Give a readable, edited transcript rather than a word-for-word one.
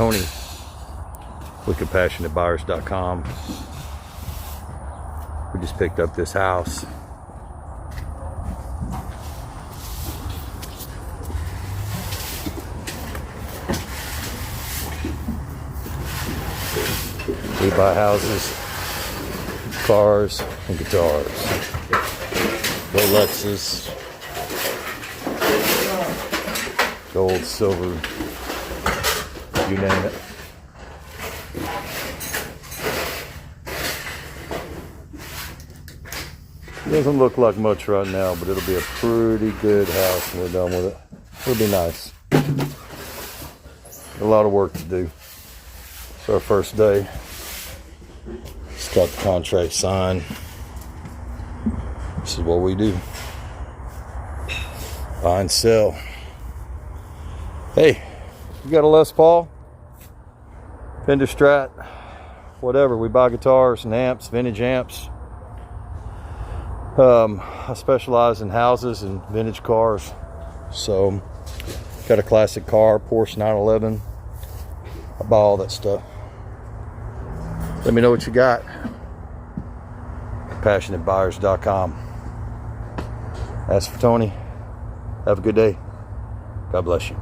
Tony with CompassionateBuyers.com. We just picked up this house. We buy houses, cars, and guitars. Rolexes, gold, silver, you name it. Doesn't look like much right now, but it'll be a pretty good house when we're done with it. It'll be nice. A lot of work to do. It's our first day. Just got the contract signed. This is what we do. Buy and sell. Hey, you got a Les Paul? Fender Strat? Whatever. We buy guitars and amps, vintage amps. I specialize in houses and vintage cars. So, got a classic car, Porsche 911. I buy all that stuff. Let me know what you got. CompassionateBuyers.com. As for Tony, have a good day. God bless you.